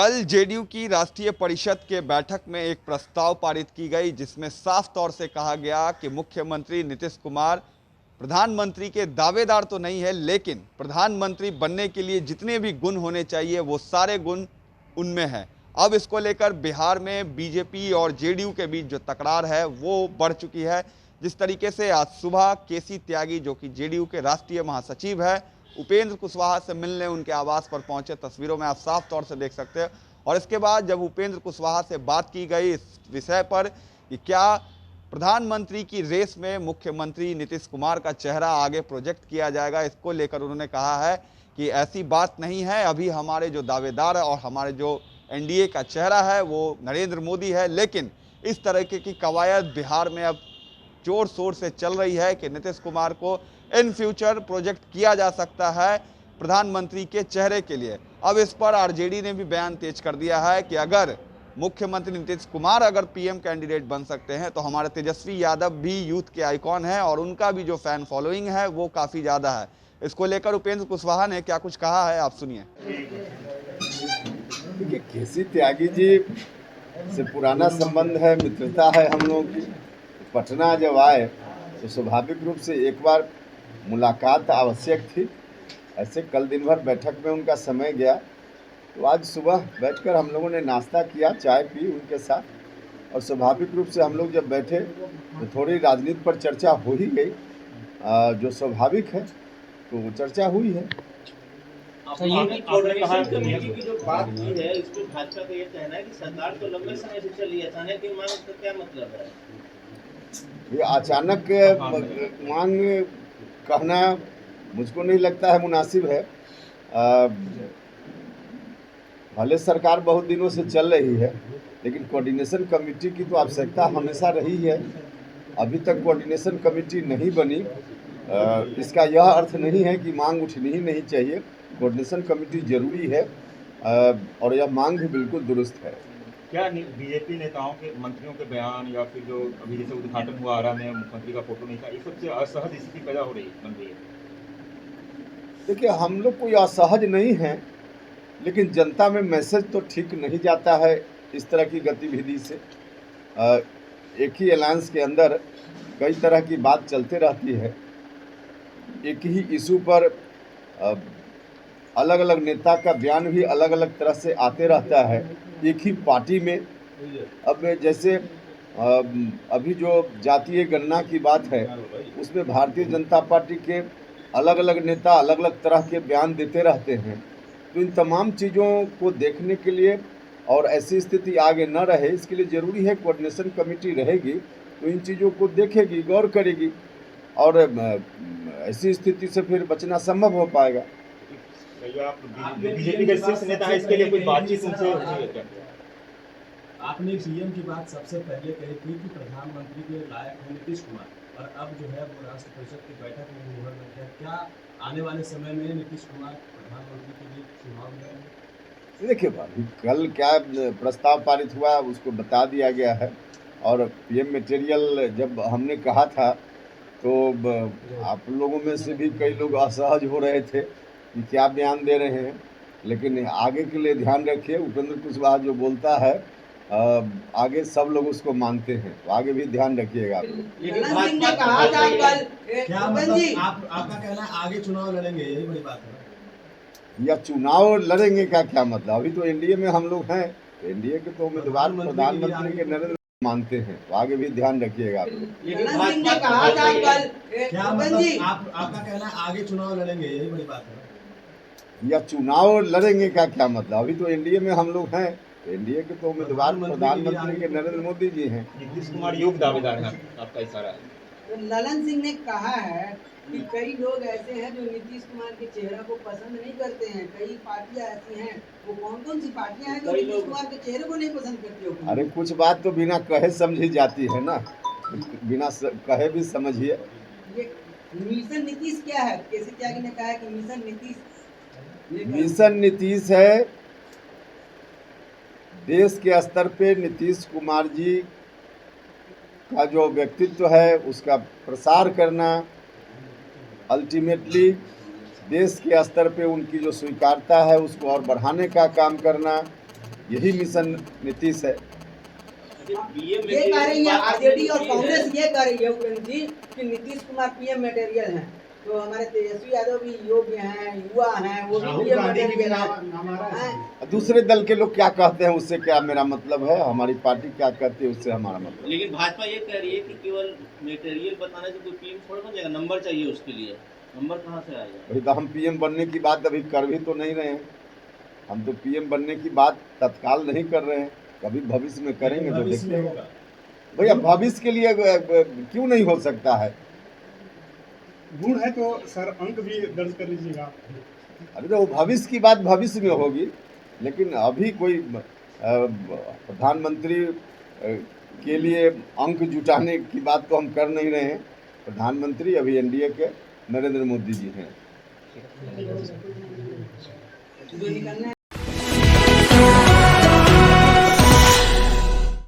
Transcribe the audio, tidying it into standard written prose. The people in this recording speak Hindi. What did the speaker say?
कल जेडीयू की राष्ट्रीय परिषद के बैठक में एक प्रस्ताव पारित की गई जिसमें साफ तौर से कहा गया कि मुख्यमंत्री नीतीश कुमार प्रधानमंत्री के दावेदार तो नहीं है, लेकिन प्रधानमंत्री बनने के लिए जितने भी गुण होने चाहिए वो सारे गुण उनमें हैं। अब इसको लेकर बिहार में बीजेपी और जेडीयू के बीच जो तकरार है वो बढ़ चुकी है। जिस तरीके से आज सुबह केसी त्यागी, जो कि जेडीयू के राष्ट्रीय महासचिव है, उपेंद्र कुशवाहा से मिलने उनके आवास पर पहुंचे, तस्वीरों में आप साफ तौर से देख सकते हैं। और इसके बाद जब उपेंद्र कुशवाहा से बात की गई इस विषय पर कि क्या प्रधानमंत्री की रेस में मुख्यमंत्री नीतीश कुमार का चेहरा आगे प्रोजेक्ट किया जाएगा, इसको लेकर उन्होंने कहा है कि ऐसी बात नहीं है। अभी हमारे जो दावेदार और हमारे जो एनडीए का चेहरा है वो नरेंद्र मोदी है, लेकिन इस तरह की कवायद बिहार में अब जोर शोर से चल रही है कि नीतीश कुमार को इन फ्यूचर प्रोजेक्ट किया जा सकता है प्रधानमंत्री के चेहरे के लिए। अब इस पर आरजेडी ने भी बयान तेज कर दिया है कि अगर मुख्यमंत्री नीतीश कुमार अगर पीएम कैंडिडेट बन सकते हैं तो हमारे तेजस्वी यादव भी यूथ के आइकॉन हैं और उनका भी जो फैन फॉलोइंग है वो काफ़ी ज़्यादा है। इसको लेकर उपेंद्र कुशवाहा ने क्या कुछ कहा है, आप सुनिए। देखिए, केसी त्यागी जी से पुराना संबंध है, मित्रता है हम लोगों की। पटना जब आए तो स्वाभाविक रूप से एक बार मुलाकात आवश्यक थी। ऐसे कल दिन भर बैठक में उनका समय गया, तो आज सुबह बैठकर हम लोगों ने नाश्ता किया, चाय पी उनके साथ। और स्वाभाविक रूप से हम लोग जब बैठे तो थोड़ी राजनीति पर चर्चा हो ही गई, जो स्वाभाविक है, तो वो चर्चा हुई है। कमेटी की जो बात की है, इसको भाजपा का ये कहना है कि सरकार तो लंबे समय से चली है, अचानक की मांग का क्या मतलब है? ये अचानक मांग कहना मुझको नहीं लगता है मुनासिब है। भले सरकार बहुत दिनों से चल रही है, लेकिन कोऑर्डिनेशन कमेटी की तो आवश्यकता हमेशा रही है। अभी तक कोऑर्डिनेशन कमेटी नहीं बनी, इसका यह अर्थ नहीं है कि मांग उठनी ही नहीं चाहिए। कोऑर्डिनेशन कमेटी जरूरी है और यह मांग भी बिल्कुल दुरुस्त है। क्या बीजेपी नेताओं के, मंत्रियों के बयान या फिर जो अभी जैसे उद्घाटन हुआ आरा में मुख्यमंत्री का फोटो नहीं था, ये सबसे असहज स्थिति पैदा हो रही बन रही है? देखिए, हम लोग कोई असहज नहीं है, लेकिन जनता में मैसेज तो ठीक नहीं जाता है इस तरह की गतिविधि से। एक ही अलायंस के अंदर कई तरह की बात चलते रहती है। एक ही इशू पर अलग अलग नेता का बयान भी अलग अलग तरह से आते रहता है एक ही पार्टी में। अब जैसे अभी जो जातीय गणना की बात है, उसमें भारतीय जनता पार्टी के अलग अलग नेता अलग अलग तरह के बयान देते रहते हैं। तो इन तमाम चीज़ों को देखने के लिए और ऐसी स्थिति आगे न रहे, इसके लिए ज़रूरी है कोऑर्डिनेशन कमेटी रहेगी तो इन चीज़ों को देखेगी, गौर करेगी और ऐसी स्थिति से फिर बचना संभव हो पाएगा। बीजेपी के शीर्ष नेता है, इसके लिए कोई बातचीत उनसे होती है क्या? आपने सीएम की बात सबसे पहले कही थी कि प्रधानमंत्री के लायक है नीतीश कुमार, और अब जो है वो राष्ट्र परिषद की बैठक में मुहर लग गया। क्या आने वाले समय में नीतीश कुमार प्रधानमंत्री के लिए चुनाव लड़ेंगे? देखिए, अभी कल क्या प्रस्ताव पारित हुआ उसको बता दिया गया है। और पीएम मटेरियल जब हमने कहा था तो आप लोगों में से भी कई लोग असहज हो रहे थे कि क्या बयान दे रहे हैं, लेकिन आगे के लिए ध्यान रखिए। उपेंद्र कुशवाहा जो बोलता है आगे सब लोग उसको मानते हैं, तो आगे भी ध्यान रखिएगा आप लोग। लेकिन भाजपा कहा था कल, क्या मतलब आपका कहना है आगे चुनाव लड़ेंगे, यही बड़ी बात है? या चुनाव लड़ेंगे का क्या मतलब? अभी तो एनडीए में हम लोग हैं, तो एनडीए के तो उम्मीदवार प्रधानमंत्री के नरेंद्र मानते हैं, तो आगे भी ध्यान रखिएगा आप लोग। लेकिन भाजपा कहा था कल, क्या मतलब आपका कहना है आगे चुनाव लड़ेंगे, यही बड़ी बात है? या चुनाव लड़ेंगे का क्या मतलब? अभी तो एनडीए में हम लोग हैं, तो एनडीए के तो उम्मीदवार प्रधानमंत्री के नरेंद्र मोदी जी हैं। नीतीश कुमार योग्य दावेदार है, आपका इशारा है? तो ललन सिंह ने कहा है कि कई लोग ऐसे हैं जो नीतीश कुमार के चेहरे को पसंद नहीं करते हैं। कई पार्टियां ऐसी हैं, वो कौन कौन सी पार्टियां हैं जो नीतीश कुमार के चेहरे को नहीं पसंद करती हो? अरे कुछ बात तो बिना कहे समझी जाती है ना, बिना कहे भी समझिए। ये मिशन नीतीश क्या है? केसी त्यागी ने कहा है कि मिशन नीतीश, मिशन नीतीश है देश के स्तर पे नीतीश कुमार जी का जो व्यक्तित्व है उसका प्रसार करना, अल्टीमेटली देश के स्तर पे उनकी जो स्वीकार्यता है उसको और बढ़ाने का काम करना, यही मिशन नीतीश है। ये कह रही है आरजेडी और कांग्रेस, ये कह रही है उपेंद्र जी कि नीतीश कुमार पीएम मटेरियल हैं, तो हमारे तेजस्वी यादव भी योग्य हैं, युवा हैं, वो भी पीएम मटेरियल हैं। दूसरे दल के लोग क्या कहते हैं उससे क्या मेरा मतलब है, हमारी पार्टी क्या कहती है उससे हमारा मतलब। लेकिन भाजपा ये कह रही है कि केवल मटेरियल बताने से कोई पीएम थोड़ा बन जाएगा, नंबर चाहिए उसके लिए। नंबर कहाँ से आएगा? अभी तो हम पीएम बनने की बात अभी कर भी तो नहीं रहे हैं। हम तो पीएम बनने की बात तत्काल नहीं कर रहे हैं, कभी भविष्य में करेंगे तो भविष्य में देखते होगा। भैया भविष्य के लिए क्यों नहीं हो सकता है। गुण है तो सर अंक भी दर्ज कर लीजिएगा। अभी तो भविष्य की बात भविष्य में होगी, लेकिन अभी कोई प्रधानमंत्री के लिए अंक जुटाने की बात तो हम कर नहीं रहे हैं। प्रधानमंत्री अभी एनडीए के नरेंद्र मोदी जी हैं। जो निकलना है